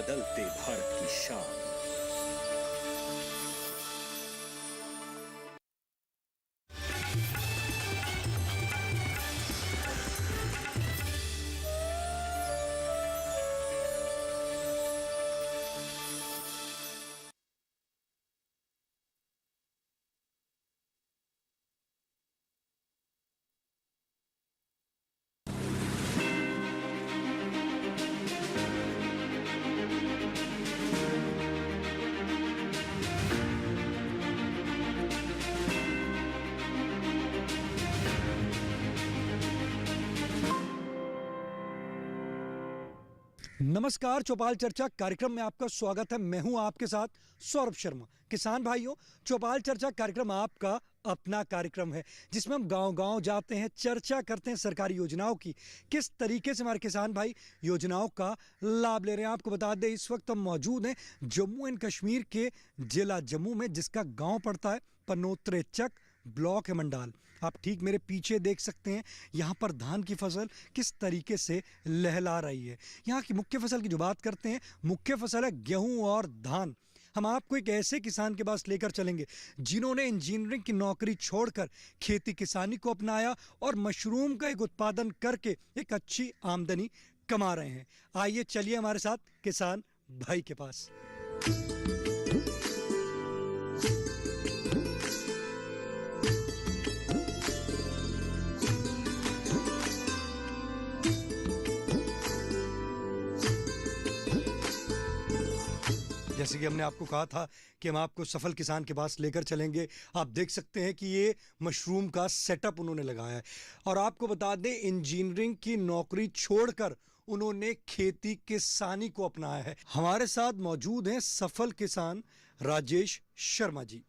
बदलते भारत की शान। नमस्कार, चौपाल चर्चा कार्यक्रम में आपका स्वागत है। मैं हूं आपके साथ सौरभ शर्मा। किसान भाइयों, चौपाल चर्चा कार्यक्रम आपका अपना कार्यक्रम है जिसमें हम गांव-गांव जाते हैं, चर्चा करते हैं सरकारी योजनाओं की, किस तरीके से हमारे किसान भाई योजनाओं का लाभ ले रहे हैं। आपको बता दें, इस वक्त हम मौजूद हैं जम्मू एंड कश्मीर के जिला जम्मू में, जिसका गाँव पड़ता है पनोत्रेचक, ब्लॉक है मंडाल। आप ठीक मेरे पीछे देख सकते हैं, यहाँ पर धान की फसल किस तरीके से लहला रही है। यहाँ की मुख्य फसल की जो बात करते हैं, मुख्य फसल है गेहूं और धान। हम आपको एक ऐसे किसान के पास लेकर चलेंगे जिन्होंने इंजीनियरिंग की नौकरी छोड़कर खेती किसानी को अपनाया और मशरूम का एक उत्पादन करके एक अच्छी आमदनी कमा रहे हैं। आइए चलिए हमारे साथ किसान भाई के पास। जैसे कि हमने आपको कहा था कि हम आपको सफल किसान के पास लेकर चलेंगे। आप देख सकते हैं कि ये मशरूम का सेटअप उन्होंने लगाया है और आपको बता दें, इंजीनियरिंग की नौकरी छोड़कर उन्होंने खेती किसानी को अपनाया है। हमारे साथ मौजूद हैं सफल किसान राजेश शर्मा जी।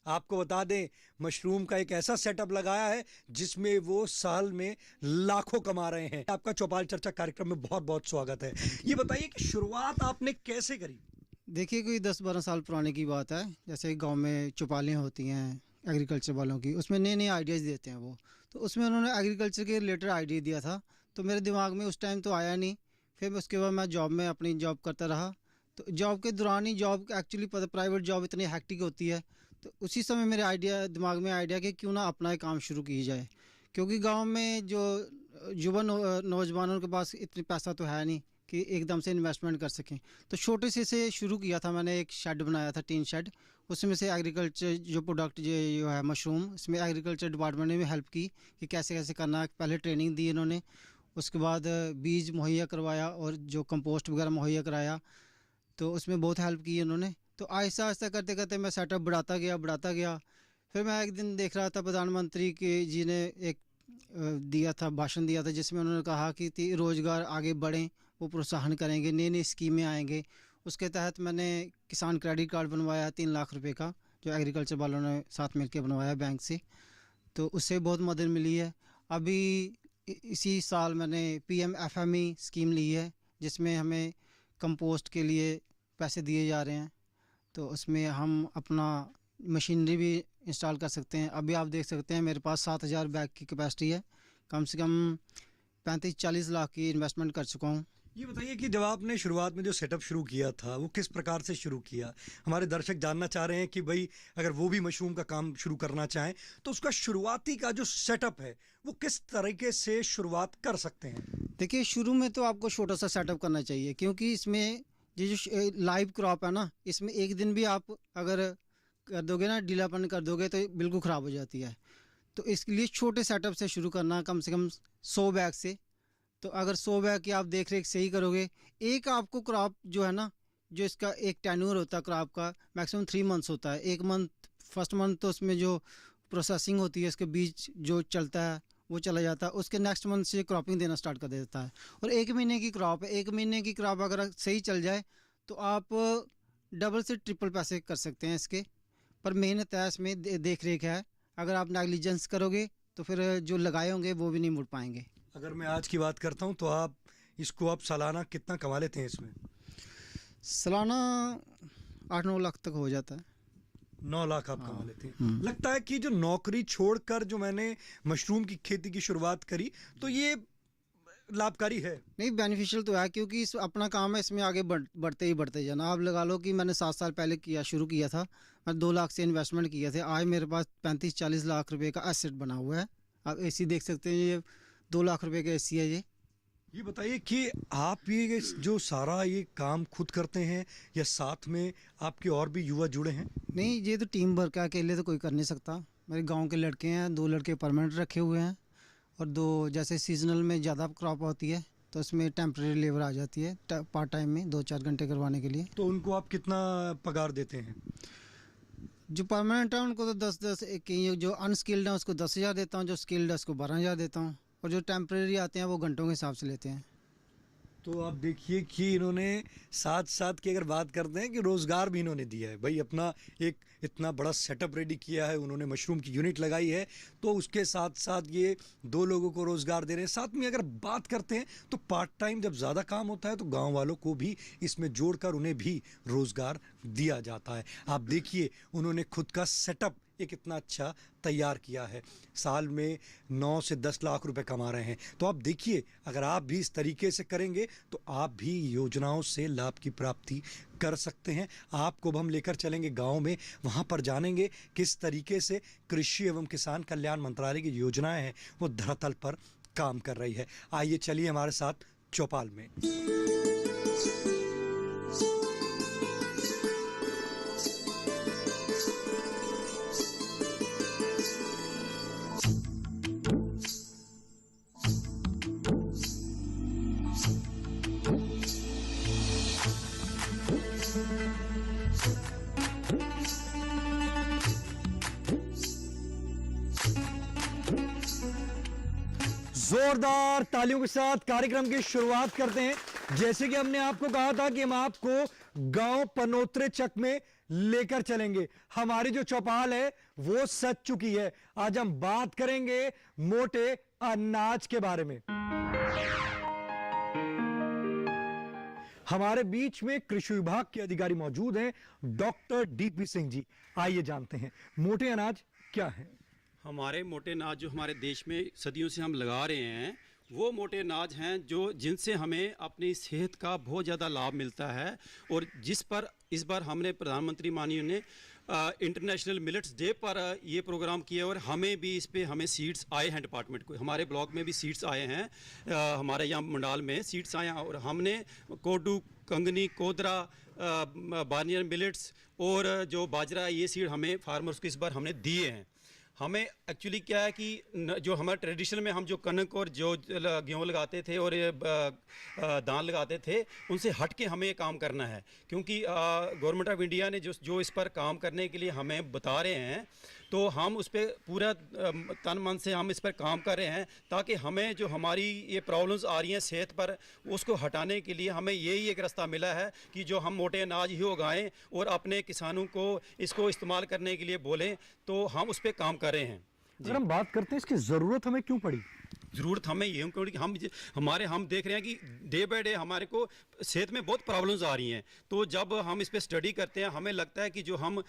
आपको बता दें, मशरूम का एक ऐसा सेटअप लगाया है जिसमें वो साल में लाखों कमा रहे हैं। आपका चौपाल चर्चा कार्यक्रम में बहुत बहुत स्वागत है। ये बताइए कि शुरुआत आपने कैसे करी? देखिए, कोई 10-12 साल पुराने की बात है। जैसे गांव में चौपालें होती हैं एग्रीकल्चर वालों की, उसमें नए नए आइडियाज़ देते हैं वो। तो उसमें उन्होंने एग्रीकल्चर के रिलेटेड आइडिया दिया था, तो मेरे दिमाग में उस टाइम तो आया नहीं। फिर उसके बाद मैं जॉब में अपनी जॉब करता रहा। तो जॉब के दौरान ही, जॉब एक्चुअली प्राइवेट जॉब इतनी हैक्टिक होती है, तो उसी समय मेरे दिमाग में आइडिया कि क्यों ना अपना एक काम शुरू की जाए। क्योंकि गाँव में जो युवा नौजवानों के पास इतनी पैसा तो है नहीं कि एकदम से इन्वेस्टमेंट कर सकें। तो छोटे से शुरू किया था मैंने। एक शेड बनाया था, टीन शेड। उसमें से एग्रीकल्चर जो प्रोडक्ट जो है मशरूम, इसमें एग्रीकल्चर डिपार्टमेंट ने भी हेल्प की कि कैसे कैसे करना है। पहले ट्रेनिंग दी इन्होंने, उसके बाद बीज मुहैया करवाया और जो कंपोस्ट वगैरह मुहैया कराया, तो उसमें बहुत हेल्प की इन्होंने। तो आहिस्ता आहिस्ता करते करते मैं सेटअप बढ़ाता गया। फिर मैं एक दिन देख रहा था, प्रधानमंत्री के जी ने एक भाषण दिया था जिसमें उन्होंने कहा कि रोज़गार आगे बढ़ें, वो प्रोत्साहन करेंगे, नई नई स्कीमें आएंगे। उसके तहत मैंने किसान क्रेडिट कार्ड बनवाया 3 लाख रुपए का, जो एग्रीकल्चर वालों ने साथ मिलकर बनवाया बैंक से। तो उससे बहुत मदद मिली है। अभी इसी साल मैंने PMFME स्कीम ली है, जिसमें हमें कंपोस्ट के लिए पैसे दिए जा रहे हैं। तो उसमें हम अपना मशीनरी भी इंस्टॉल कर सकते हैं। अभी आप देख सकते हैं मेरे पास 7,000 बैग की कैपेसिटी है। कम से कम 35-40 लाख की इन्वेस्टमेंट कर चुका हूँ। ये बताइए कि जब आपने शुरुआत में जो सेटअप शुरू किया था, वो किस प्रकार से शुरू किया? हमारे दर्शक जानना चाह रहे हैं कि भाई, अगर वो भी मशरूम का काम शुरू करना चाहें तो उसका शुरुआती का जो सेटअप है वो किस तरीके से शुरुआत कर सकते हैं? देखिए, शुरू में तो आपको छोटा सा सेटअप करना चाहिए, क्योंकि इसमें ये जो लाइव क्रॉप है ना, इसमें एक दिन भी आप अगर कर दोगे ना, ढीलापन कर दोगे, तो बिल्कुल ख़राब हो जाती है। तो इसके लिए छोटे सेटअप से शुरू करना, कम से कम 100 बैग से। तो अगर 100 बैग की आप देख रेख सही करोगे, एक आपको क्रॉप जो है ना, जो इसका एक टेन्योर होता है क्रॉप का, मैक्सिमम 3 मंथ्स होता है। 1 मंथ, फर्स्ट मंथ तो उसमें जो प्रोसेसिंग होती है, इसके बीज जो चलता है वो चला जाता है। उसके नेक्स्ट मंथ से क्रॉपिंग देना स्टार्ट कर देता है। और 1 महीने की क्रॉप है। 1 महीने की क्रॉप अगर सही चल जाए तो आप डबल से ट्रिपल पैसे कर सकते हैं इसके। पर मेहनत है इसमें, देख रेख है। अगर आप नेग्लिजेंस करोगे तो फिर जो लगाए होंगे वो भी नहीं मुड़ पाएंगे। अगर मैं आज की बात करता हूँ तो आप सालाना कितना कमा लेते हैं इसमें? सालाना 8-9 लाख तक हो जाता है। 9 लाख आप कमा लेते हैं। लगता है कि जो नौकरी छोड़कर जो मैंने मशरूम की खेती की शुरुआत करी, तो ये लाभकारी है? नहीं, बेनिफिशियल तो है, क्योंकि इस अपना काम है, इसमें आगे बढ़ते ही बढ़ते जाना। आप लगा लो कि मैंने 7 साल पहले शुरू किया था, मैं 2 लाख से इन्वेस्टमेंट किया था, आज मेरे पास 35-40 लाख रुपए का एसेट बना हुआ है। आप एसी देख सकते हैं, ये 2 लाख रुपए का एसी है। ये बताइए कि आप ये जो सारा ये काम खुद करते हैं या साथ में आपके और भी युवा जुड़े हैं? नहीं, ये तो टीम वर्क है, अकेले तो कोई कर नहीं सकता। मेरे गांव के लड़के हैं, 2 लड़के परमानेंट रखे हुए हैं, और 2 जैसे सीजनल में ज़्यादा क्रॉप होती है तो उसमें टेम्प्रेरी लेबर आ जाती है पार्ट टाइम में 2-4 घंटे करवाने के लिए। तो उनको आप कितना पगार देते हैं? जो परमानेंट है उनको तो 10-10, जो अनस्किल्ड है उसको 10,000 देता हूँ, जो स्किल्ड है उसको 12,000 देता हूँ, और जो टेम्प्रेरी आते हैं वो घंटों के हिसाब से लेते हैं। तो आप देखिए कि इन्होंने साथ साथ की अगर बात करते हैं कि रोज़गार भी इन्होंने दिया है भाई, अपना एक इतना बड़ा सेटअप रेडी किया है, उन्होंने मशरूम की यूनिट लगाई है, तो उसके साथ साथ ये 2 लोगों को रोज़गार दे रहे हैं। साथ में अगर बात करते हैं तो पार्ट टाइम जब ज़्यादा काम होता है तो गांव वालों को भी इसमें जोड़कर उन्हें भी रोज़गार दिया जाता है। आप देखिए उन्होंने खुद का सेटअप एक इतना अच्छा तैयार किया है, साल में 9 से 10 लाख रुपए कमा रहे हैं। तो आप देखिए अगर आप भी इस तरीके से करेंगे तो आप भी योजनाओं से लाभ की प्राप्ति कर सकते हैं। आपको अब हम लेकर चलेंगे गांव में, वहां पर जानेंगे किस तरीके से कृषि एवं किसान कल्याण मंत्रालय की योजनाएं हैं वो धरातल पर काम कर रही है। आइए चलिए हमारे साथ चौपाल में। जोरदार तालियों के साथ कार्यक्रम की शुरुआत करते हैं। जैसे कि हमने आपको कहा था कि हम आपको गांव पनोत्रे चक में लेकर चलेंगे। हमारी जो चौपाल है वो सज चुकी है। आज हम बात करेंगे मोटे अनाज के बारे में। हमारे बीच में कृषि विभाग के अधिकारी मौजूद हैं, डॉक्टर डीपी सिंह जी। आइए जानते हैं मोटे अनाज क्या है। हमारे मोटे अनाज जो हमारे देश में सदियों से हम लगा रहे हैं वो मोटे अनाज हैं जो जिनसे हमें अपनी सेहत का बहुत ज़्यादा लाभ मिलता है, और जिस पर इस बार हमने प्रधानमंत्री माननीय ने इंटरनेशनल मिलेट्स डे पर ये प्रोग्राम किया, और हमें भी इस पे हमें सीड्स आए हैं डिपार्टमेंट को। हमारे ब्लॉक में भी सीड्स आए हैं, हमारे यहाँ मंडाल में सीड्स आए हैं, और हमने कोडू, कंगनी, कोदरा, बानियर मिलेट्स और जो बाजरा, ये सीड हमें फार्मर्स को इस बार हमने दिए हैं। हमें एक्चुअली क्या है कि जो हमारे ट्रेडिशनल में हम जो कनक और जो गेहूँ लगाते थे और धान लगाते थे उनसे हट के हमें ये काम करना है, क्योंकि गवर्नमेंट ऑफ इंडिया ने जो इस पर काम करने के लिए हमें बता रहे हैं, तो हम उस पर पूरा तन मन से हम इस पर काम कर रहे हैं, ताकि हमें जो हमारी ये प्रॉब्लम्स आ रही हैं सेहत पर उसको हटाने के लिए हमें यही एक रास्ता मिला है कि जो हम मोटे अनाज ही उगाएं और अपने किसानों को इसको इस्तेमाल करने के लिए बोलें, तो हम उस पर काम कर रहे हैं। अगर हम बात करते हैं इसकी ज़रूरत हमें क्यों पड़ी? ज़रूरत हमें ये क्योंकि हम देख रहे हैं कि डे बाय डे हमारे को सेहत में बहुत प्रॉब्लम्स आ रही हैं, तो जब हम इस पे स्टडी करते हैं हमें लगता है कि जो हम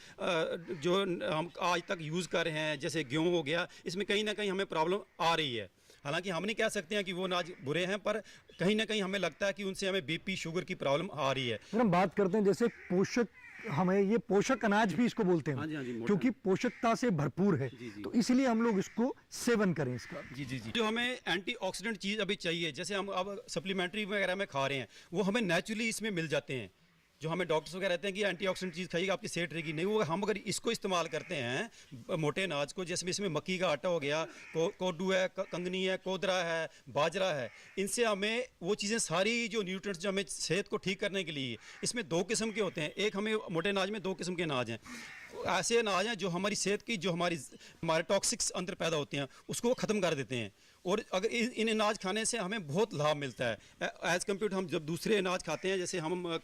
आज तक यूज़ कर रहे हैं, जैसे गेहूँ हो गया, इसमें कहीं ना कहीं हमें प्रॉब्लम आ रही है। हालांकि हम नहीं कह सकते हैं कि वो अनाज बुरे हैं, पर कहीं ना कहीं हमें लगता है कि उनसे हमें BP, शुगर की प्रॉब्लम आ रही है। अगर हम बात करते हैं जैसे पोषक, हमें ये पोषक अनाज भी इसको बोलते हैं, हाँ जी, क्योंकि पोषकता से भरपूर है, तो इसलिए हम लोग इसको सेवन करें इसका। जी। जो हमें एंटीऑक्सीडेंट चीज़ अभी चाहिए, जैसे हम अब सप्लीमेंट्री वगैरह में खा रहे हैं, वो हमें नेचुरली इसमें मिल जाते हैं। जो हमें डॉक्टर्स वगैरह रहते हैं कि एंटीऑक्सीडेंट चीज़ खाइएगा आपकी सेहत रहेगी, नहीं, वो हम अगर इसको इस्तेमाल करते हैं मोटे अनाज को, जैसे इसमें मक्की का आटा हो गया, कोडू है, कंगनी है, कोदरा है, बाजरा है, इनसे हमें वो चीज़ें सारी जो न्यूट्रिएंट्स जो हमें सेहत को ठीक करने के लिए, इसमें 2 किस्म के होते हैं। एक हमें मोटे अनाज में 2 किस्म के अनाज हैं, ऐसे अनाज हैं जो हमारी सेहत की जो हमारे टॉक्सिक्स अंदर पैदा होते हैं उसको ख़त्म कर देते हैं, और अगर इन अनाज खाने से हमें बहुत लाभ मिलता है एज़ कम्पेयर टू हम जब दूसरे अनाज खाते हैं, जैसे हम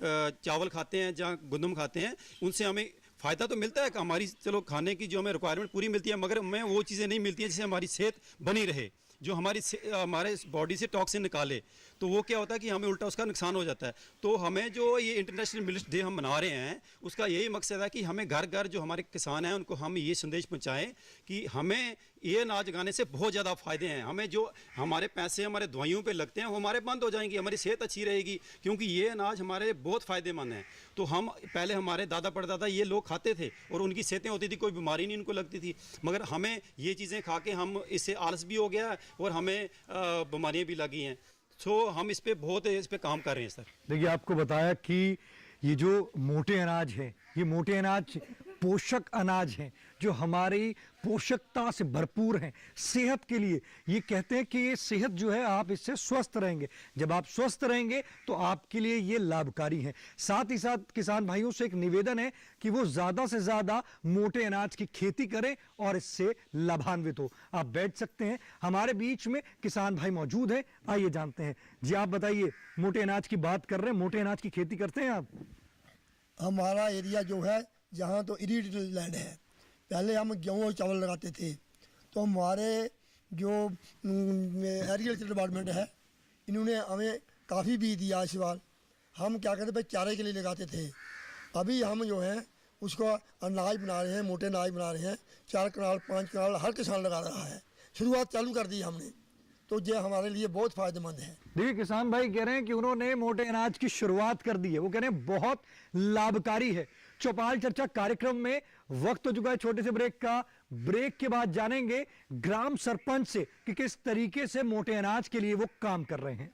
चावल खाते हैं या गंदम खाते हैं, उनसे हमें फ़ायदा तो मिलता है कि हमारी चलो खाने की जो हमें रिक्वायरमेंट पूरी मिलती है, मगर हमें वो चीज़ें नहीं मिलती हैं जिससे हमारी सेहत बनी रहे, जो हमारे बॉडी से टॉक्सिन निकाले, तो वो क्या होता है कि हमें उल्टा उसका नुकसान हो जाता है। तो हमें जो ये इंटरनेशनल मिलेट्स डे हम मना रहे हैं, उसका यही मकसद है कि हमें घर घर जो हमारे किसान हैं उनको हम ये संदेश पहुंचाएं कि हमें ये अनाज उगाने से बहुत ज़्यादा फ़ायदे हैं। हमें जो हमारे पैसे हमारे दवाइयों पे लगते हैं वो हमारे बंद हो जाएंगे, हमारी सेहत अच्छी रहेगी, क्योंकि ये अनाज हमारे बहुत फ़ायदेमंद हैं। तो हम पहले हमारे दादा परदादा ये लोग खाते थे और उनकी सेहतें होती थी, कोई बीमारी नहीं उनको लगती थी, मगर हमें ये चीज़ें खा के हम इससे आलस भी हो गया और हमें बीमारियाँ भी लगी हैं। सो हम इस पर काम कर रहे हैं सर। देखिए, आपको बताया कि ये जो मोटे अनाज हैं, ये मोटे अनाज पोषक अनाज हैं जो हमारी पोषकता से भरपूर हैं सेहत के लिए। ये कहते हैं कि ये सेहत जो है, आप इससे स्वस्थ रहेंगे। जब आप स्वस्थ रहेंगे तो आपके लिए ये लाभकारी हैं। साथ ही साथ किसान भाइयों से एक निवेदन है कि वो ज़्यादा से ज़्यादा मोटे अनाज की खेती करें और इससे लाभान्वित हो। आप बैठ सकते हैं, हमारे बीच में किसान भाई मौजूद हैं, आइए जानते हैं। जी आप बताइए, मोटे अनाज की बात कर रहे हैं, मोटे अनाज की खेती करते हैं आप? हमारा एरिया जो है जहाँ तो इरिगेटेड लैंड है, पहले हम गेहूँ और चावल लगाते थे, तो हमारे जो एग्रीकल्चर डिपार्टमेंट है इन्होंने हमें काफ़ी बीज दिया इस बार। हम क्या करते थे, चारे के लिए लगाते थे। अभी हम जो है उसको अनाज बना रहे हैं, मोटे अनाज बना रहे हैं। 4 कनाल 5 कनाल हर किसान लगा रहा है। शुरुआत चालू कर दी हमने, तो ये हमारे लिए बहुत फ़ायदेमंद है। देखिए, किसान भाई कह रहे हैं कि उन्होंने मोटे अनाज की शुरुआत कर दी है। वो कह रहे हैं बहुत लाभकारी है। चौपाल चर्चा कार्यक्रम में वक्त हो चुका है छोटे से ब्रेक का। ब्रेक के बाद जानेंगे ग्राम सरपंच से कि किस तरीके से मोटे अनाज के लिए वो काम कर रहे हैं।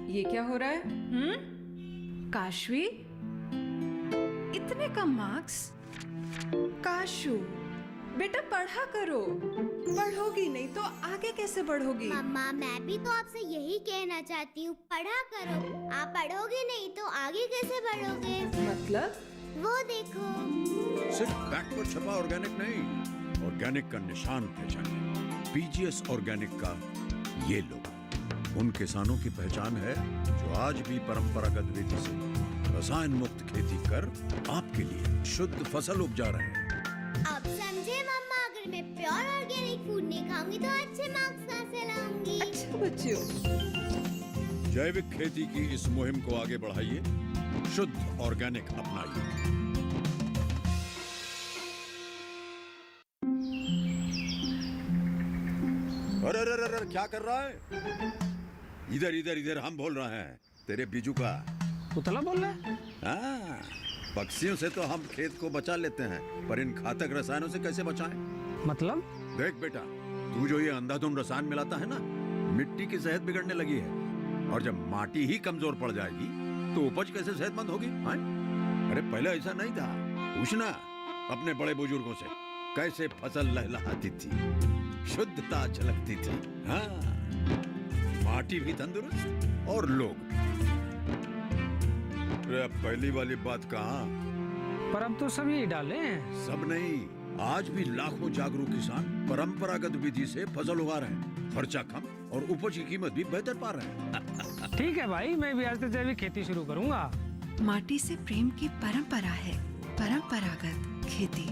ये क्या हो रहा है? काशवी, इतने कम मार्क्स? काशू, बेटा पढ़ा करो। पढ़ोगी नहीं तो आगे कैसे बढ़ोगी? मम्मा, मैं भी तो आपसे यही कहना चाहती हूँ, पढ़ा करो। आप पढ़ोगे नहीं तो आगे कैसे बढ़ोगे? मतलब? वो देखो। सिर्फ बैक पर छपा ऑर्गेनिक नहीं, ऑर्गेनिक का निशान पहचाने। पीजीएस ऑर्गेनिक का ये लोग उन किसानों की पहचान है जो आज भी परंपरागत विधि से रसायन मुक्त खेती कर आपके लिए शुद्ध फसल उपजा रहे हैं। अब समझे मम्मा, अगर मैं प्योर ऑर्गेनिक फूड नहीं खाऊंगी तो अच्छे मार्क्स कहाँ से लाऊंगी? अच्छा बच्चों, जैविक खेती की इस मुहिम को आगे बढ़ाइए, शुद्ध ऑर्गेनिक अपनाइए। अरे अरे अरे, क्या कर रहा है? इधर इधर इधर, हम बोल रहे हैं तेरे बीजू का। पुतला बोल रहा है? हाँ, पक्षियों से तो हम खेत को बचा लेते हैं, पर इन घातक रसायनों से कैसे बचाएं? मतलब? देख बेटा, तू जो ये अंधाधुंध रसायन मिलाता है ना, मिट्टी की सेहत बिगड़ने लगी है। और जब माटी ही कमजोर पड़ जाएगी तो उपज कैसे सेहतमंद होगी? हाँ? अरे पहले ऐसा नहीं था। पूछना अपने बड़े बुजुर्गों से, कैसे फसल लहलहाती थी, शुद्धता झलकती थी। हाँ, माटी भी तंदुरुस्त और लोग भी। अरे अब पहली वाली बात कहाँ? पर अब तो सब यही डाले हैं। सब नहीं, आज भी लाखों जागरूक किसान परंपरागत विधि से फसल उगा रहे हैं। खर्चा कम और उपज की कीमत भी बेहतर पा रहे हैं। ठीक है भाई, मैं भी आज से जैविक खेती शुरू करूंगा। माटी से प्रेम की परंपरा है परंपरागत खेती।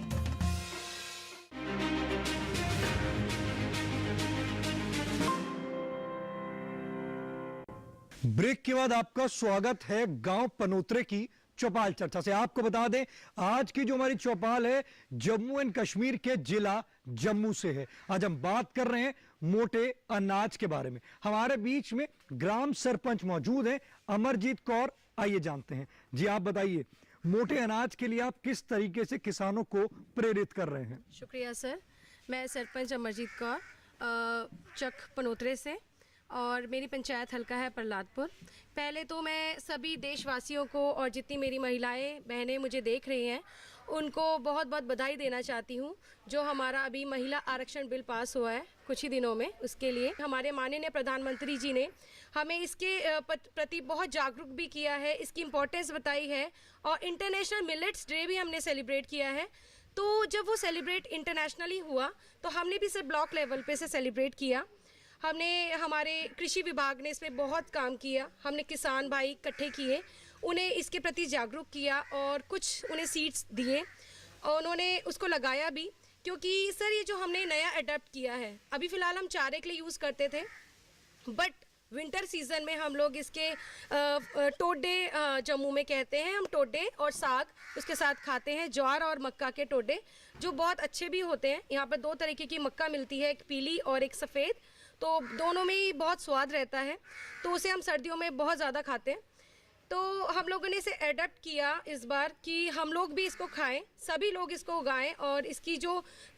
ब्रेक के बाद आपका स्वागत है गांव पनोत्रे की चौपाल चर्चा से। आपको बता दें, आज की जो हमारी चौपाल है जम्मू एंड कश्मीर के जिला जम्मू से है। आज हम बात कर रहे हैं मोटे अनाज के बारे में। हमारे बीच में ग्राम सरपंच मौजूद हैं, अमरजीत कौर। आइए जानते हैं। जी आप बताइए, मोटे अनाज के लिए आप किस तरीके से किसानों को प्रेरित कर रहे हैं? शुक्रिया सर। मैं सरपंच अमरजीत कौर, चक पनोत्रे से, और मेरी पंचायत हल्का है प्रहलादपुर। पहले तो मैं सभी देशवासियों को और जितनी मेरी महिलाएं बहनें मुझे देख रही हैं उनको बहुत बहुत बधाई देना चाहती हूँ। जो हमारा अभी महिला आरक्षण बिल पास हुआ है कुछ ही दिनों में, उसके लिए हमारे माननीय प्रधानमंत्री जी ने हमें इसके प्रति बहुत जागरूक भी किया है, इसकी इम्पोर्टेंस बताई है, और इंटरनेशनल मिलेट्स डे भी हमने सेलिब्रेट किया है। तो जब वो सेलिब्रेट इंटरनेशनली हुआ तो हमने भी सिर्फ ब्लॉक लेवल पे से सेलिब्रेट किया। हमने, हमारे कृषि विभाग ने इसमें बहुत काम किया। हमने किसान भाई इकट्ठे किए, उन्हें इसके प्रति जागरूक किया और कुछ उन्हें सीड्स दिए और उन्होंने उसको लगाया भी, क्योंकि सर ये जो हमने नया अडेप्ट किया है, अभी फ़िलहाल हम चारे के लिए यूज़ करते थे, बट विंटर सीजन में हम लोग इसके टोडे, जम्मू में कहते हैं हम टोडे, और साग उसके साथ खाते हैं, ज्वार और मक्का के टोडे, जो बहुत अच्छे भी होते हैं। यहाँ पर 2 तरीके की मक्का मिलती है, एक पीली और एक सफ़ेद, तो दोनों में ही बहुत स्वाद रहता है, तो उसे हम सर्दियों में बहुत ज़्यादा खाते हैं। तो हम लोगों ने इसे एडप्ट किया इस बार कि हम लोग भी इसको खाएं, सभी लोग इसको उगाएं, और इसकी जो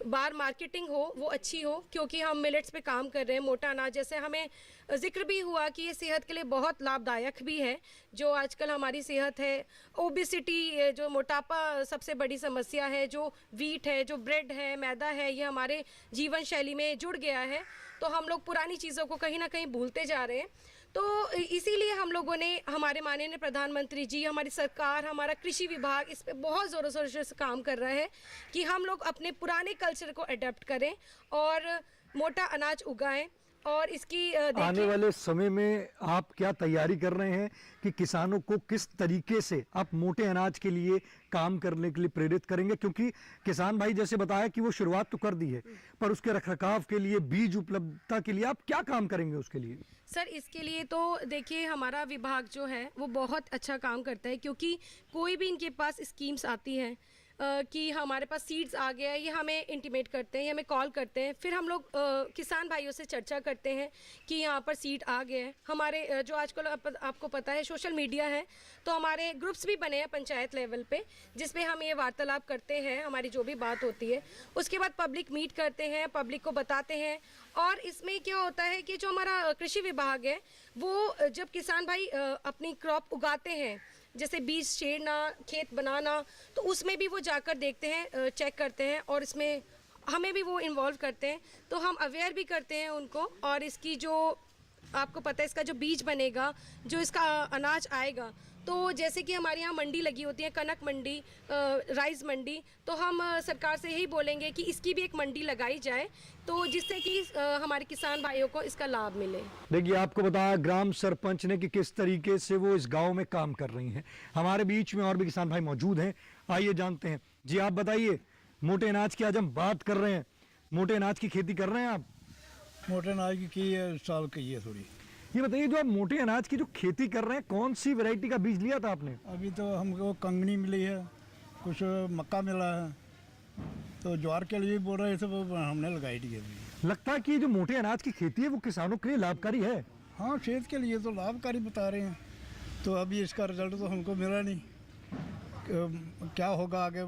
बाहर मार्केटिंग हो वो अच्छी हो, क्योंकि हम मिलेट्स पे काम कर रहे हैं। मोटा अनाज, जैसे हमें जिक्र भी हुआ कि ये सेहत के लिए बहुत लाभदायक भी है। जो आजकल हमारी सेहत है, ओबेसिटी, जो मोटापा सबसे बड़ी समस्या है, जो वीट है, जो ब्रेड है, मैदा है, ये हमारे जीवन शैली में जुड़ गया है, तो हम लोग पुरानी चीज़ों को कहीं ना कहीं भूलते जा रहे हैं। तो इसीलिए हम लोगों ने, हमारे माननीय प्रधानमंत्री जी, हमारी सरकार, हमारा कृषि विभाग इस पे बहुत ज़ोरों शोरों से काम कर रहा है कि हम लोग अपने पुराने कल्चर को अडेप्ट करें और मोटा अनाज उगाएं। और इसकी आने वाले समय में आप क्या तैयारी कर रहे हैं कि किसानों को किस तरीके से आप मोटे अनाज के लिए काम करने के लिए प्रेरित करेंगे? क्योंकि किसान भाई जैसे बताया कि वो शुरुआत तो कर दी है, पर उसके रखरखाव के लिए, बीज उपलब्धता के लिए आप क्या काम करेंगे उसके लिए? सर, इसके लिए तो देखिए हमारा विभाग जो है वो बहुत अच्छा काम करता है, क्योंकि कोई भी इनके पास स्कीम्स आती है कि हमारे पास सीड्स आ गया है, ये हमें इंटीमेट करते हैं, ये हमें कॉल करते हैं, फिर हम लोग किसान भाइयों से चर्चा करते हैं कि यहाँ पर सीड आ गया है। हमारे जो आजकल आपको पता है सोशल मीडिया है, तो हमारे ग्रुप्स भी बने हैं पंचायत लेवल पे, जिस पे हम ये वार्तालाप करते हैं, हमारी जो भी बात होती है। उसके बाद पब्लिक मीट करते हैं, पब्लिक को बताते हैं। और इसमें क्या होता है कि जो हमारा कृषि विभाग है, वो जब किसान भाई अपनी क्रॉप उगाते हैं, जैसे बीज छेड़ना, खेत बनाना, तो उसमें भी वो जाकर देखते हैं, चेक करते हैं, और इसमें हमें भी वो इन्वॉल्व करते हैं। तो हम अवेयर भी करते हैं उनको, और इसकी जो आपको पता है इसका जो बीज बनेगा, जो इसका अनाज आएगा, तो जैसे कि हमारे यहाँ मंडी लगी होती है, कनक मंडी, राइस मंडी, तो हम सरकार से यही बोलेंगे कि इसकी भी एक मंडी लगाई जाए, तो जिससे कि हमारे किसान भाइयों को इसका लाभ मिले। देखिए, आपको बताया ग्राम सरपंच ने कि किस तरीके से वो इस गांव में काम कर रही हैं। हमारे बीच में और भी किसान भाई मौजूद हैं, आइए जानते हैं। जी, आप बताइए, मोटे अनाज की आज हम बात कर रहे हैं, मोटे अनाज की खेती कर रहे हैं आप? मोटे अनाज की है, साल की है थोड़ी। ये बताइए, जो आप मोटे अनाज की जो खेती कर रहे हैं, कौन सी वैरायटी का बीज लिया था आपने? अभी तो हमको कंगनी मिली है, कुछ मक्का मिला है, तो ज्वार के लिए बोल रहे थे, वो हमने लगाई थी अभी। लगता है कि जो मोटे अनाज की खेती है वो किसानों के लिए लाभकारी है? हाँ, सेहत के लिए तो लाभकारी बता रहे हैं, तो अभी इसका रिजल्ट तो हमको मिला नहीं। क्या होगा आगे,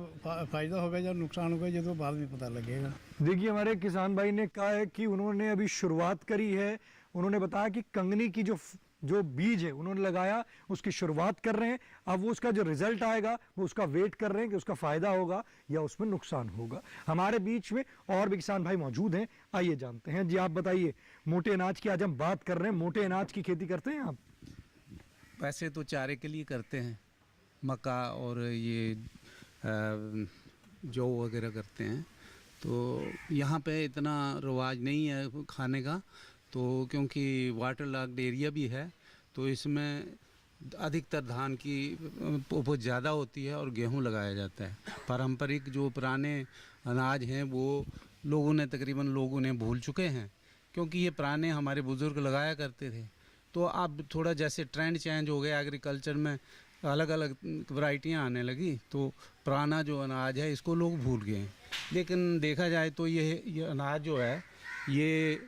फायदा होगा या नुकसान होगा, ये तो बाद में पता लगेगा। देखिए, हमारे किसान भाई ने कहा है कि उन्होंने अभी शुरुआत करी है। उन्होंने बताया कि कंगनी की जो बीज है उन्होंने लगाया, उसकी शुरुआत कर रहे हैं। अब वो उसका जो रिजल्ट आएगा वो उसका वेट कर रहे हैं कि उसका फायदा होगा या उसमें नुकसान होगा। हमारे बीच में और भी किसान भाई मौजूद हैं, आइए जानते हैं। जी, आप बताइए, मोटे अनाज की आज हम बात कर रहे हैं, मोटे अनाज की खेती करते हैं आप? वैसे तो चारे के लिए करते हैं, मक्का और ये जौ वगैरह करते हैं, तो यहाँ पे इतना रवाज नहीं है खाने का, तो क्योंकि वाटर लॉक्ड एरिया भी है, तो इसमें अधिकतर धान की उपज ज़्यादा होती है और गेहूं लगाया जाता है। पारंपरिक जो पुराने अनाज हैं वो तकरीबन लोग उन्हें भूल चुके हैं, क्योंकि ये पुराने हमारे बुज़ुर्ग लगाया करते थे। तो अब थोड़ा जैसे ट्रेंड चेंज हो गया, एग्रीकल्चर में अलग अलग वैरायटियाँ आने लगी, तो पुराना जो अनाज है इसको लोग भूल गए हैं। लेकिन देखा जाए तो ये अनाज जो है ये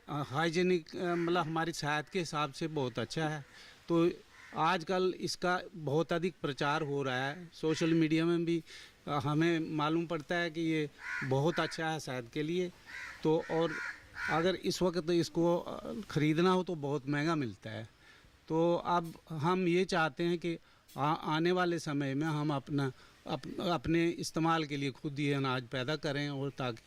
हाइजीनिक, मतलब हमारी सेहत के हिसाब से बहुत अच्छा है। तो आजकल इसका बहुत अधिक प्रचार हो रहा है, सोशल मीडिया में भी हमें मालूम पड़ता है कि ये बहुत अच्छा है सेहत के लिए। तो और अगर इस वक्त तो इसको ख़रीदना हो तो बहुत महंगा मिलता है। तो अब हम ये चाहते हैं कि आने वाले समय में हम अपने इस्तेमाल के लिए खुद ये अनाज पैदा करें, और ताकि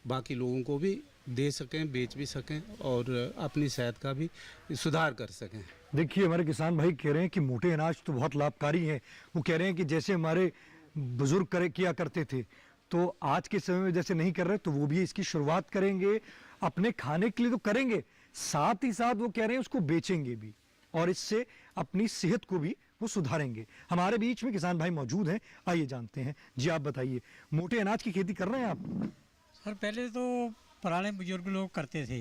बाकी लोगों को भी दे सकें, बेच भी सकें और अपनी सेहत का भी सुधार कर सकें। देखिए, हमारे किसान भाई कह रहे हैं कि मोटे अनाज तो बहुत लाभकारी है। वो कह रहे हैं कि जैसे हमारे बुजुर्ग किया करते थे, तो आज के समय में जैसे नहीं कर रहे, तो वो भी इसकी शुरुआत करेंगे। अपने खाने के लिए तो करेंगे, साथ ही साथ वो कह रहे हैं उसको बेचेंगे भी, और इससे अपनी सेहत को भी वो सुधारेंगे। हमारे बीच में किसान भाई मौजूद हैं, आइए जानते हैं। जी, आप बताइए, मोटे अनाज की खेती कर रहे हैं आप? सर पहले तो पुराने बुजुर्ग लोग करते थे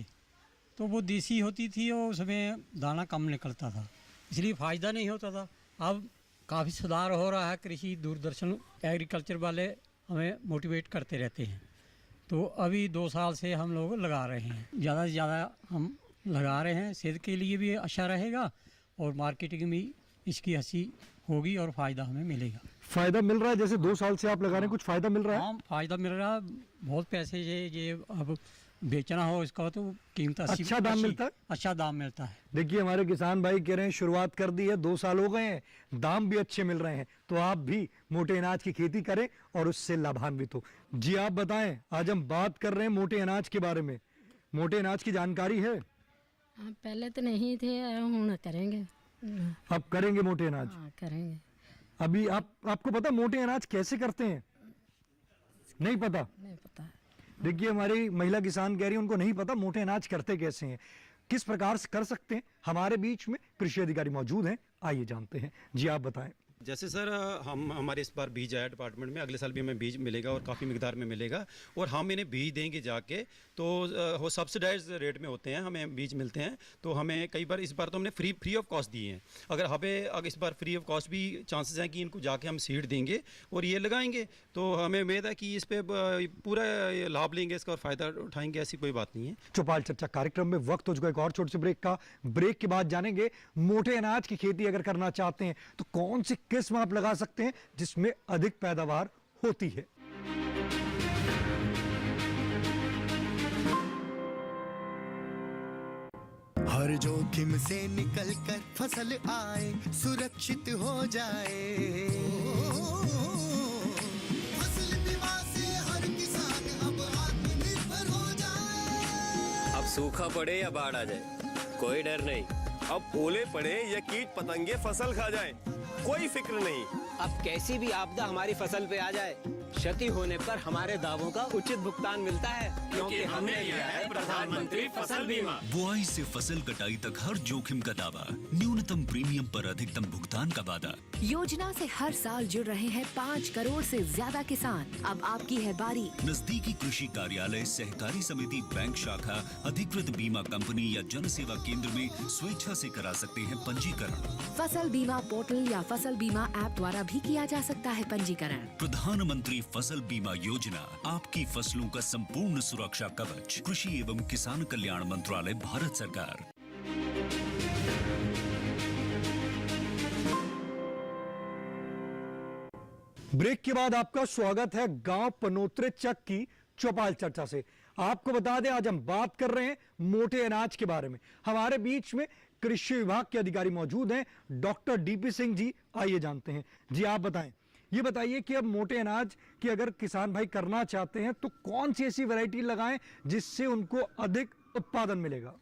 तो वो देसी होती थी और उसमें दाना कम निकलता था, इसलिए फ़ायदा नहीं होता था। अब काफ़ी सुधार हो रहा है, कृषि दूरदर्शन एग्रीकल्चर वाले हमें मोटिवेट करते रहते हैं, तो अभी 2 साल से हम लोग लगा रहे हैं, ज़्यादा से ज़्यादा हम लगा रहे हैं। सेहत के लिए भी अच्छा रहेगा और मार्केटिंग भी इसकी अच्छी होगी और फ़ायदा हमें मिलेगा। फायदा मिल रहा है, जैसे 2 साल से आप लगा रहे हैं, कुछ फायदा मिल रहा है? हाँ फ़ायदा मिल रहा है, बहुत पैसे ये अब बेचना हो इसका तो कीमत अच्छा दाम मिलता है? अच्छा दाम मिलता है। देखिए हमारे किसान भाई कह रहे हैं शुरुआत कर दी है, 2 साल हो गए हैं, दाम भी अच्छे मिल रहे हैं, तो आप भी मोटे अनाज की खेती करें और उससे लाभान्वित हो। जी आप बताएं, आज हम बात कर रहे हैं मोटे अनाज के बारे में। मोटे अनाज की जानकारी है? पहले तो नहीं थे, हूँ करेंगे। अब करेंगे मोटे अनाज? करेंगे। अभी आपको पता मोटे अनाज कैसे करते हैं? नहीं पता? नहीं पता। देखिए हमारी महिला किसान कह रही है उनको नहीं पता मोटे अनाज करते कैसे हैं, किस प्रकार से कर सकते हैं। हमारे बीच में कृषि अधिकारी मौजूद हैं, आइए जानते हैं। जी आप बताएं। जैसे सर हमारे इस बार बीज आया डिपार्टमेंट में, अगले साल भी हमें बीज मिलेगा और काफ़ी मिकदार में मिलेगा, और हम इन्हें बीज देंगे जाके, तो वो सब्सिडाइज रेट में होते हैं, हमें बीज मिलते हैं। तो हमें कई बार, इस बार तो हमने फ्री ऑफ कॉस्ट दिए हैं। अगर इस बार फ्री ऑफ कॉस्ट भी चांसेस हैं कि इनको जाके हम सीड देंगे और ये लगाएंगे, तो हमें उम्मीद है कि इस पर पूरा लाभ लेंगे, इसका और फ़ायदा उठाएंगे, ऐसी कोई बात नहीं है। चौपाल चर्चा कार्यक्रम में वक्त हो चुका एक और छोटे से ब्रेक का। ब्रेक के बाद जानेंगे मोटे अनाज की खेती अगर करना चाहते हैं तो कौन सी किस्म आप लगा सकते हैं जिसमें अधिक पैदावार होती है। हर जोखिम से निकल कर फसल आए, सुरक्षित हो जाए, फसल बीमा से हर किसान अब आत्मनिर्भर हो जाए। अब सूखा पड़े या बाढ़ आ जाए कोई डर नहीं, अब ओले पड़े या कीट पतंगे फसल खा जाए कोई फिक्र नहीं। अब कैसी भी आपदा हमारी फसल पे आ जाए, क्षति होने पर हमारे दावों का उचित भुगतान मिलता है, क्योंकि हमने लिया है प्रधानमंत्री फसल बीमा। बुआई से फसल कटाई तक हर जोखिम का दावा, न्यूनतम प्रीमियम पर अधिकतम भुगतान का वादा। योजना से हर साल जुड़ रहे हैं 5 करोड़ से ज्यादा किसान। अब आपकी है बारी। नजदीकी कृषि कार्यालय, सहकारी समिति, बैंक शाखा, अधिकृत बीमा कंपनी या जन सेवा केंद्र में स्वेच्छा से करा सकते हैं पंजीकरण। फसल बीमा पोर्टल या फसल बीमा ऐप द्वारा भी किया जा सकता है पंजीकरण। प्रधानमंत्री फसल बीमा योजना, आपकी फसलों का संपूर्ण सुरक्षा कवच। कृषि एवं किसान कल्याण मंत्रालय, भारत सरकार। ब्रेक के बाद आपका स्वागत है गांव पनोत्रे चक की चौपाल चर्चा से। आपको बता दें आज हम बात कर रहे हैं मोटे अनाज के बारे में। हमारे बीच में कृषि विभाग के अधिकारी मौजूद हैं, डॉक्टर डीपी सिंह जी। आइए जानते हैं। जी आप बताएं, ये बताइए कि अब मोटे अनाज की अगर किसान भाई करना चाहते हैं तो कौन सी ऐसी वैरायटी लगाएं जिससे उनको अधिक उत्पादन मिलेगा?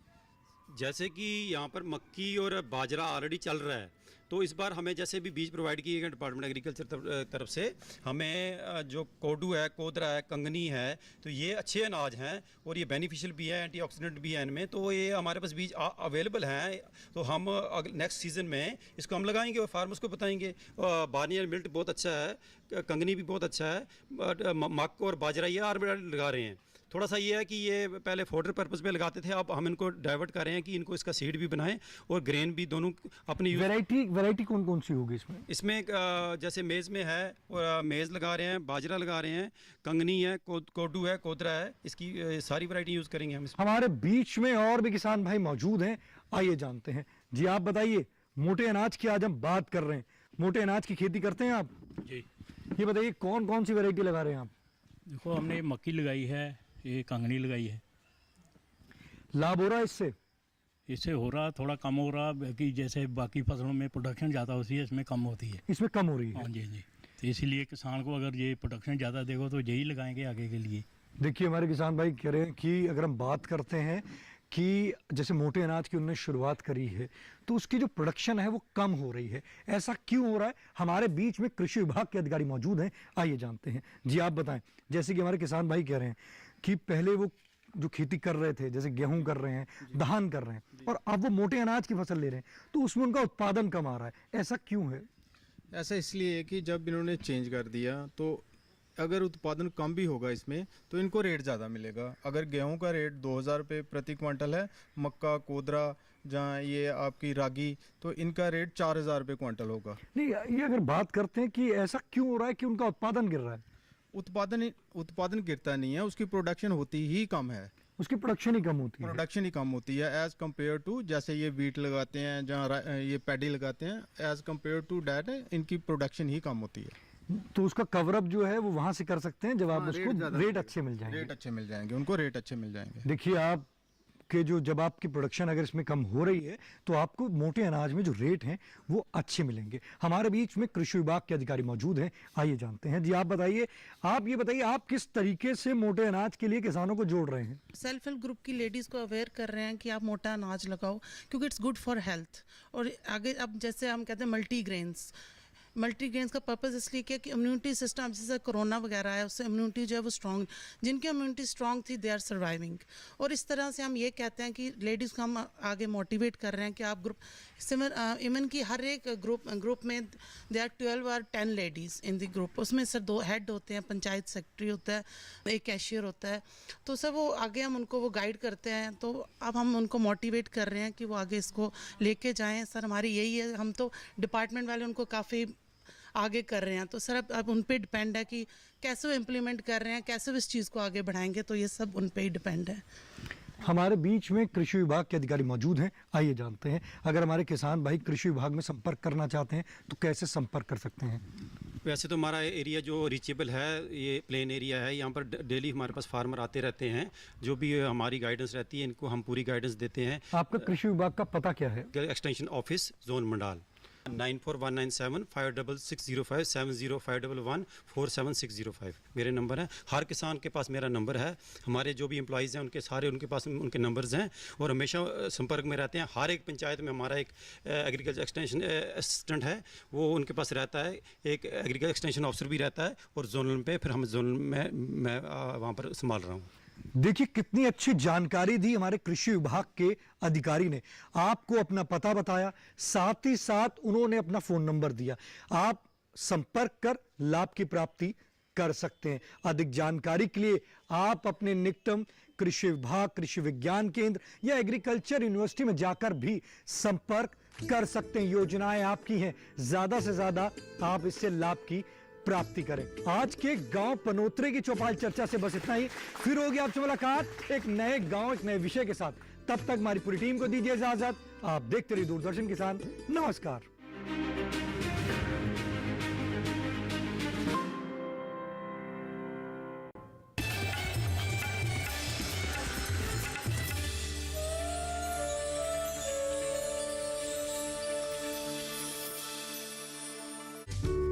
जैसे कि यहाँ पर मक्की और बाजरा ऑलरेडी चल रहा है, तो इस बार हमें जैसे भी बीज प्रोवाइड किए गए डिपार्टमेंट एग्रीकल्चर तरफ से, हमें जो कोडू है, कोदरा है, कंगनी है, तो ये अच्छे अनाज हैं और ये बेनिफिशियल भी है, एंटीऑक्सीडेंट भी है इनमें, तो ये हमारे पास बीज अवेलेबल हैं। तो हम नेक्स्ट सीज़न में इसको हम लगाएंगे और फार्मर्स को बताएंगे। बार्नियर मिल्ट बहुत अच्छा है, कंगनी भी बहुत अच्छा है, बट मक्क और बाजरा ये ऑलरेडी लगा रहे हैं। थोड़ा सा ये है कि ये पहले फोडर पर्पस पे लगाते थे, अब हम इनको डाइवर्ट कर रहे हैं कि इनको इसका सीड भी बनाएं और ग्रेन भी, दोनों अपनी वैरायटी कौन कौन सी होगी इसमें? इसमें जैसे मेज़ में है, और मेज़ लगा रहे हैं, बाजरा लगा रहे हैं, कंगनी है, कोडू है, कोदरा है, इसकी सारी वैरायटी यूज़ करेंगे हम इसमें। हमारे बीच में और भी किसान भाई मौजूद हैं, आइए जानते हैं। जी आप बताइए, मोटे अनाज की आज हम बात कर रहे हैं, मोटे अनाज की खेती करते हैं आप? जी। ये बताइए कौन कौन सी वैरायटी लगा रहे हैं आप? देखो हमने मक्की लगाई है, ये कंगनी लगाई है। लाभ हो रहा है इससे? इससे हो रहा, थोड़ा कम हो रहा, बाकी जैसे बाकी फसलों में प्रोडक्शन ज़्यादा होती है, इसमें कम होती है। इसमें कम हो रही है? हाँ जी जी। तो इसीलिए किसान को अगर ये प्रोडक्शन ज़्यादा देखो तो यही लगाएंगे आगे के लिए। देखिए हमारे किसान भाई कह रहे हैं कि अगर हम बात करते हैं कि जैसे मोटे अनाज की उन्होंने शुरुआत करी है तो उसकी जो प्रोडक्शन है वो कम हो रही है। ऐसा क्यों हो रहा है? हमारे बीच में कृषि विभाग के अधिकारी मौजूद हैं, आइए जानते हैं। जी आप बताएं। जैसे कि हमारे किसान भाई कह रहे हैं कि पहले वो जो खेती कर रहे थे, जैसे गेहूं कर रहे हैं, धान कर रहे हैं, और अब वो मोटे अनाज की फसल ले रहे हैं, तो उसमें उनका उत्पादन कम आ रहा है। ऐसा क्यों है? ऐसा इसलिए है कि जब इन्होंने चेंज कर दिया तो अगर उत्पादन कम भी होगा इसमें तो इनको रेट ज़्यादा मिलेगा। अगर गेहूं का रेट 2000 रुपये प्रति क्विंटल है, मक्का, कोदरा, जहाँ ये आपकी रागी, तो इनका रेट 4000 रुपये क्विंटल होगा। नहीं, ये अगर बात करते हैं कि ऐसा क्यों हो रहा है कि उनका उत्पादन गिर रहा है? उत्पादन गिरता नहीं है, उसकी प्रोडक्शन होती ही कम है। उसकी प्रोडक्शन ही कम होती है। प्रोडक्शन ही कम होती है एज़ कम्पेयर टू, जैसे ये वीट लगाते हैं, जहाँ ये पैडी लगाते हैं, एज़ कम्पेयर टू डैट इनकी प्रोडक्शन ही कम होती है। तो उसका कवरअप जो है वो वहाँ से कर सकते हैं जब आप उसको रेट अच्छे मिल जाएंगे। रेट अच्छे मिल जाएंगे उनको, रेट अच्छे मिल जाएंगे। देखिए आप कि जो जब आपकी प्रोडक्शन अगर इसमें कम हो रही है तो आपको मोटे अनाज में जो रेट हैं वो अच्छे मिलेंगे। हमारे बीच में कृषि विभाग के अधिकारी मौजूद हैं, आइए जानते हैं। जी आप बताइए, आप ये बताइए आप किस तरीके से मोटे अनाज के लिए किसानों को जोड़ रहे हैं? सेल्फ हेल्प ग्रुप की लेडीज़ को अवेयर कर रहे हैं कि आप मोटा अनाज लगाओ क्योंकि इट्स गुड फॉर हेल्थ। और आगे अब जैसे हम कहते हैं मल्टी ग्रेन्स का पर्पस इसलिए किया कि इम्यूनिटी सिस्टम, जैसे कोरोना वगैरह है, उससे इम्यूनिटी जो है वो स्ट्रॉन्ग, जिनकी इम्यूनिटी स्ट्रॉन्ग थी दे आर सर्वाइविंग। और इस तरह से हम ये कहते हैं कि लेडीज़ को हम आगे मोटिवेट कर रहे हैं कि आप ग्रुप इवन की हर एक ग्रुप में दे आर 12 और 10 लेडीज़ इन द ग्रुप। उसमें सर 2 हेड होते हैं, पंचायत सेक्रेटरी होता है, एक कैशियर होता है। तो सर वो आगे हम उनको वो गाइड करते हैं। तो अब हम उनको मोटिवेट कर रहे हैं कि वो आगे इसको लेके जाएँ। सर हमारी यही है, हम तो डिपार्टमेंट वाले उनको काफ़ी आगे कर रहे हैं। तो सर अब उन पे डिपेंड है कि कैसे वो इम्प्लीमेंट कर रहे हैं, कैसे वो इस चीज़ को आगे बढ़ाएंगे। तो ये सब उन पे ही डिपेंड है। हमारे बीच में कृषि विभाग के अधिकारी मौजूद हैं, आइए जानते हैं। अगर हमारे किसान भाई कृषि विभाग में संपर्क करना चाहते हैं तो कैसे संपर्क कर सकते हैं? वैसे तो हमारा एरिया जो रीचेबल है ये प्लेन एरिया है। यहाँ पर डेली हमारे पास फार्मर आते रहते हैं, जो भी हमारी गाइडेंस रहती है इनको हम पूरी गाइडेंस देते हैं। आपका कृषि विभाग का पता क्या है? एक्सटेंशन ऑफिस जोन मंडाल 941975 5605 70511 47605 मेरे नंबर है। हर किसान के पास मेरा नंबर है। हमारे जो भी एम्प्लॉइज़ हैं उनके पास उनके नंबर्स हैं और हमेशा संपर्क में रहते हैं। हर एक पंचायत में हमारा एक एग्रीकल्चर एक्सटेंशन असिस्टेंट है, वो उनके पास रहता है। एक एग्रीकल्चर एक्सटेंशन ऑफिसर भी रहता है और जोनल पे फिर हम जोनल में मैं वहाँ पर संभाल रहा हूँ। देखिए कितनी अच्छी जानकारी दी हमारे कृषि विभाग के अधिकारी ने। आपको अपना पता बताया, साथ ही साथ उन्होंने अपना फोन नंबर दिया। आप संपर्क कर लाभ की प्राप्ति कर सकते हैं। अधिक जानकारी के लिए आप अपने निकटम कृषि विभाग, कृषि विज्ञान केंद्र या एग्रीकल्चर यूनिवर्सिटी में जाकर भी संपर्क कर सकते हैं। योजनाएं आपकी हैं, ज्यादा से ज्यादा आप इससे लाभ की प्राप्ति करें। आज के गांव पनोत्रे की चौपाल चर्चा से बस इतना ही। फिर होगी आपसे मुलाकात एक नए गांव, एक नए विषय के साथ। तब तक हमारी पूरी टीम को दीजिए इजाजत। आप देखते रहिए दूरदर्शन किसान। नमस्कार।